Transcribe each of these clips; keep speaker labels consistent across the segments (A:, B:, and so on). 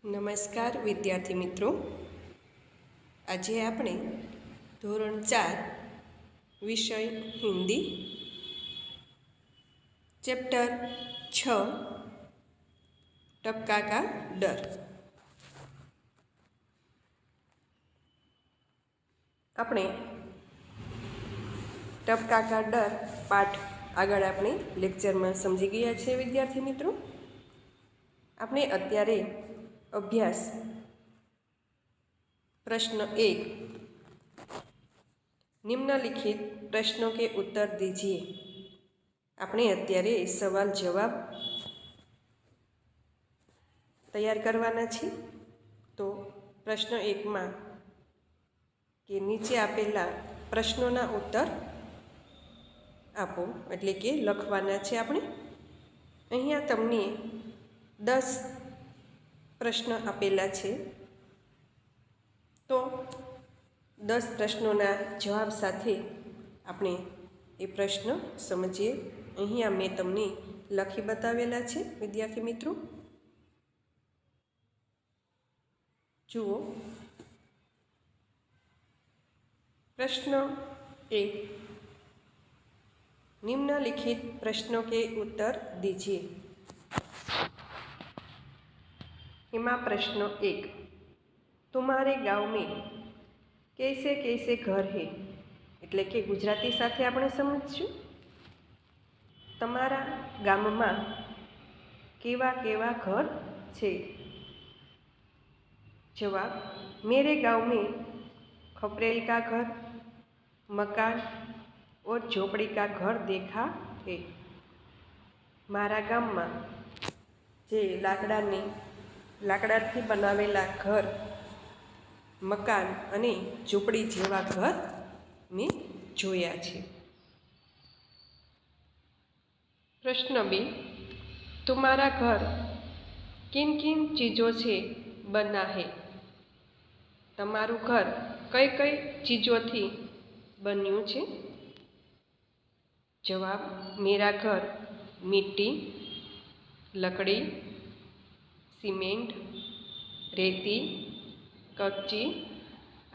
A: નમસ્કાર વિદ્યાર્થી મિત્રો, આજે આપણે ધોરણ 4 વિષય હિન્દી ચેપ્ટર 6 ટપકા કા ડર આપણે ટપકા કા ડર પાઠ આગળ આપણે લેક્ચરમાં સમજી ગયા છે. વિદ્યાર્થી મિત્રો, આપણે અત્યારે અભ્યાસ प्रश्न 1 निम्नलिखित प्रश्नों के उत्तर दीजिए. આપણે અત્યારે સવાલ જવાબ તૈયાર કરવાના છીએ. તો પ્રશ્ન 1 માં કે નીચે આપેલા પ્રશ્નોના ઉત્તર આપો, એટલે કે લખવાના છે. આપણે અહીંયા તમને 10 પ્રશ્ન આપેલા છે. તો 10 પ્રશ્નોના જવાબ સાથે આપણે એ પ્રશ્ન સમજીએ. અહીંયા મેં તમને લખી બતાવેલા છે. વિદ્યાર્થી મિત્રો જુઓ. प्रश्न 1 निम्नलिखित प्रश्नों के उत्तर दीजिए. इमा प्रश्न 1 तुम्हारे गांव में कैसे कैसे घर है, એટલે કે ગુજરાતી સાથે આપણે સમજીશું. તમારા ગામમાં કેવા કેવા ઘર છે. जवाब मेरे गांव में खपरेल का घर, मकान और झोपड़ी का घर देखा है. मारा गाम में जे लाकडाथी बनावेला घर, मकान अने झोपड़ी जेवा घर में जोया छे. प्रश्न 2 तुम्हारा घर किन किन चीज़ों से बना है. तमारू घर कई कई चीज़ों थी बन्यू छे. जवाब मेरा घर मिट्टी, लकड़ी, सीमेंट, रेती, कच्ची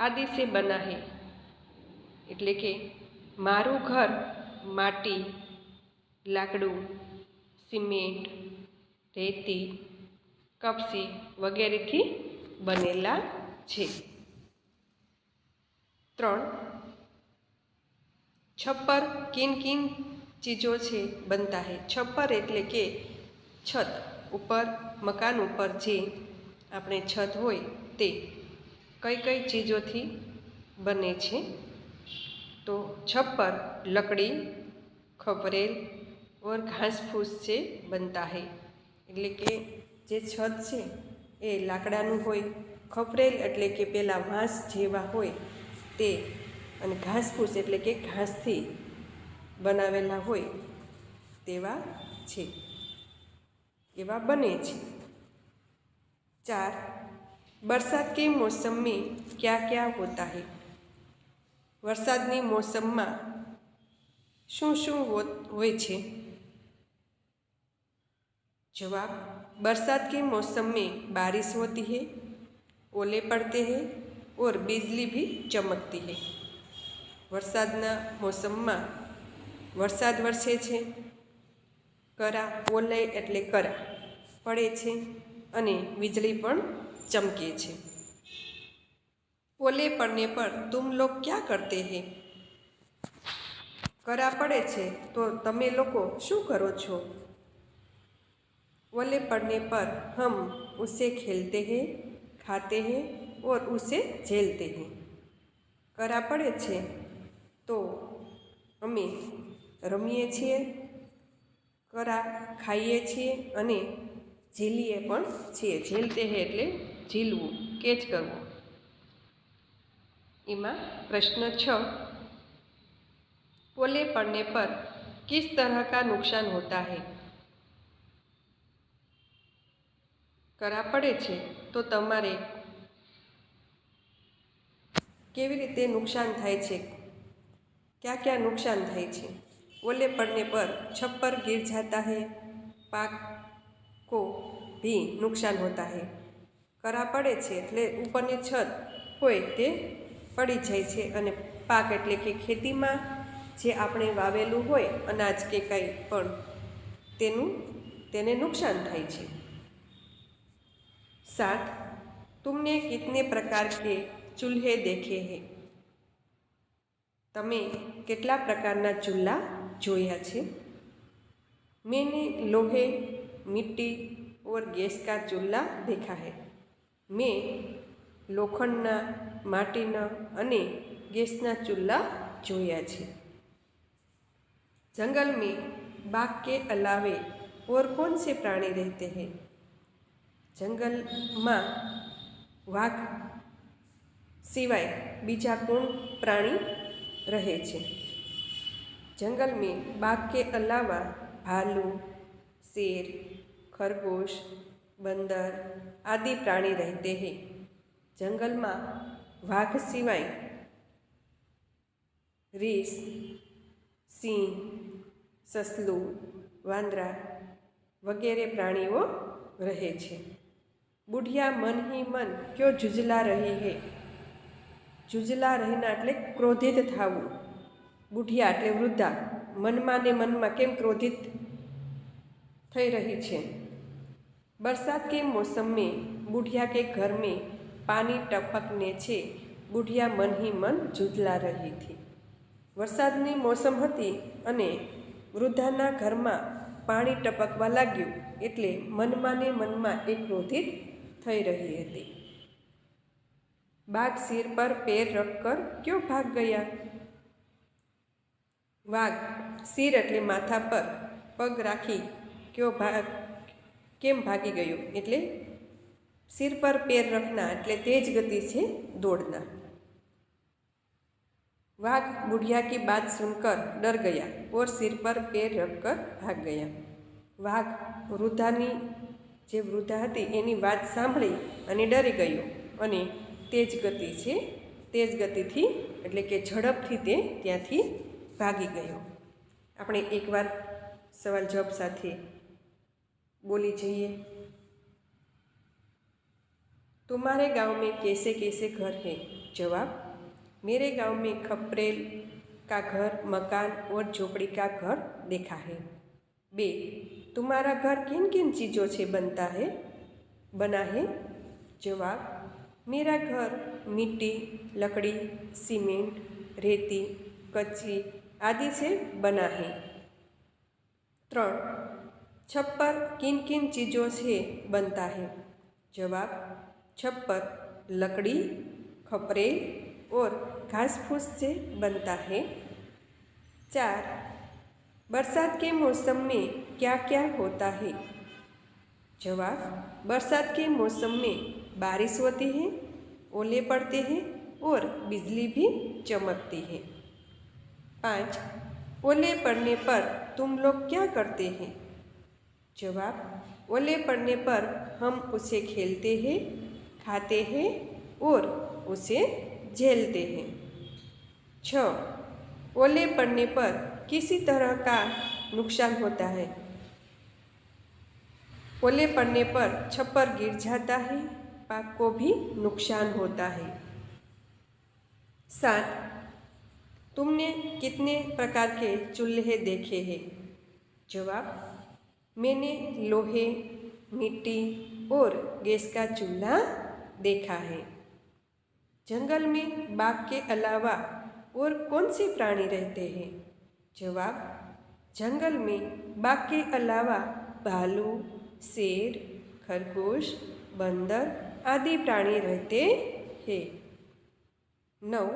A: आदि से बना है. એટલે કે મારું ઘર માટી, લાકડું, સિમેન્ટ, રેતી, કપસી વગેરેથી બનેલા છે. 3 छप्पर किन किन चीज़ों से बनता है. छप्पर એટલે કે છત ઉપર, મકાન ઉપર જે આપણે છત હોય તે કઈ કઈ ચીજોથી બને છે. तो छप्पर लकड़ी, खपरेल और घास फूस से बनता है. એટલે કે જે છત છે એ લાકડાનું હોય, ખપરેલ એટલે કે પેલા વાંસ જેવા હોય તે, અને ઘાસફૂસ એટલે કે ઘાસથી બનાવેલા હોય તેવા છે, એવા બને છે. 4 बरसात के मौसम में क्या क्या होता है. વરસાદની મોસમમાં શું શું હોય છે. जवाब बरसात के मौसम में बारिश होती है, ओले पड़ते हैं और बिजली भी चमकती है. वरसादना मौसम में वरसाद वरसे छे, करा ओले एटले करा पड़े छे अने वीजળી पण चमके छे. ओले पड़ने पर तुम लोग क्या करते हैं. करा पड़े छे तो तमे लोको शू करो छो. ओले पड़ने पर हम उसे खेलते हैं, खाते हैं और उसे झेलते हैं. करा पड़े छे तो अमे रमीए छीए, करा खाईए छीए अने झेलीए पण छीए. झेलते हैं एटले झीलवू, केच करवू. इमा प्रश्न 6 ओले पड़ने पर किस तरह का नुकसान होता है. करा पड़े छे तो तमारे केवी रीते नुकसान थाय छे, क्या क्या नुकसान थाय छे. ओले पड़ने पर छप्पर गिर जाता है, पाक को भी नुकसान होता है. કરા પડે છે એટલે ઉપરની છત હોય તે પડી જાય છે, અને પાક એટલે કે ખેતીમાં જે આપણે વાવેલું હોય અનાજ કે કંઈ પણ તેને નુકસાન થાય છે। 7. तुमने कितने प्रकार के चूल्हे देखे हैं? તમે કેટલા પ્રકારના ચૂલ્हा જોયા છે? मैंने लोहे, मिट्टी और गैस का चूल्हा देखा है। મેં લોખંડના, માટીના અને ગેસના ચૂલ્हा જોયા છે। जंगल में बाघ के अलावे और कौन से प्राणी रहते हैं? जंगलમાં વાઘ સિવાય બીજા કોણ પ્રાણી રહે છે? जंगल में बाघ के अलावा भालू, शेर, खरगोश, बंदर आदि प्राणी रहते हैं। जंगलમાં વાઘ સિવાય રીંછ, સિંહ, સસલું, વાંદરા વગેરે પ્રાણીઓ રહે છે। बुढ़िया मन ही मन क्यों झुंझला रही है? झुंझला रहना એટલે ક્રોધિત થવું। બુઢિયા એટલે વૃદ્ધા મનમાં ને મનમાં કેમ ક્રોધિત થઈ રહી છે? बरसात के मौसम में बुढ़िया के घर में पानी टपकने से बुढ़िया मन ही मन झूझला रही थी। વરસાદની મોસમ હતી અને વૃદ્ધાના ઘરમાં પાણી ટપકવા લાગ્યું એટલે મનમાં ને મનમાં એ ક્રોધિત થઈ રહી હતી। बाघ सिर पर पैर रखकर क्यों भाग गया? વાઘ સિર એટલે માથા પર પગ રાખી કેમ ભાગી ગયો? એટલે सिर पर पैर रखना એટલે तेज गति से दौड़ना। वाघ बुढ़िया की बात सुनकर डर गया और सिर पर पैर रखकर भाग गया। વાઘ વૃદ્ધા હતી એની વાત સાંભળી અને ડરી ગયો અને તેજ ગતિથી એટલે કે ઝડપથી તે ત્યાંથી ભાગી ગયો। આપણે એકવાર સવાલ જવાબ સાથે બોલી જઈએ। तुम्हारे गांव में कैसे कैसे घर हैं? जवाब, मेरे गांव में खपरेल का घर, मकान और झोपड़ी का घर देखा है। 2. तुम्हारा घर किन किन चीज़ों से बना है? जवाब, मेरा घर मिट्टी, लकड़ी, सीमेंट, रेती, कच्ची आदि से बना है। 3. छप्पर किन किन चीज़ों से बनता है? जवाब, छप्पर लकड़ी, खपरेल और घास फूस से बनता है। 4. बरसात के मौसम में क्या क्या होता है? जवाब, बरसात के मौसम में बारिश होती है, ओले पड़ते हैं और बिजली भी चमकती है। 5. ओले पड़ने पर तुम लोग क्या करते हैं? जवाब, ओले पड़ने पर हम उसे खेलते हैं, खाते हैं और उसे झेलते हैं। 6. ओले पड़ने पर किसी तरह का नुकसान होता है? ओले पड़ने पर छप्पर गिर जाता है, पाक को भी नुकसान होता है। 7. तुमने कितने प्रकार के चूल्हे देखे हैं? जवाब, मैंने लोहे, मिट्टी और गैस का चूल्हा देखा है। जंगल में बाघ के अलावा और कौन से प्राणी रहते हैं? जवाब, जंगल में बाघ के अलावा भालू, शेर, खरगोश, बंदर आदि प्राणी रहते हैं। 9.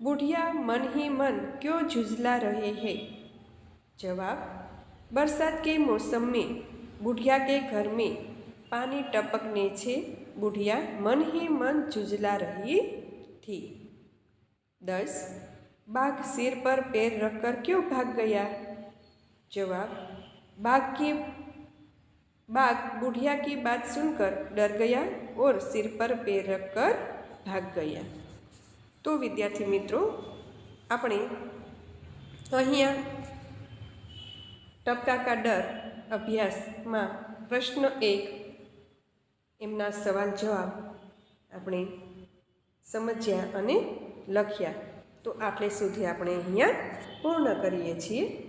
A: बुढ़िया मन ही मन क्यों झुंझला रहे हैं? जवाब, बरसात के मौसम में बुढ़िया के घर में पानी टपकने से बुढ़िया मन ही मन झुंझला रही थी। 10. बाघ सिर पर पैर रखकर क्यों भाग गया? जवाब, बाघ बुढ़िया की बात सुनकर डर गया और सिर पर पैर रखकर भाग गया। तो विद्यार्थी मित्रों, આપણે અહીંયા टपका का डर अभ्यास में प्रश्न 1 એમના સવાલ જવાબ આપણે સમજ્યા અને લખ્યા. તો આટલે સુધી આપણે અહીંયા પૂર્ણ કરીએ છીએ.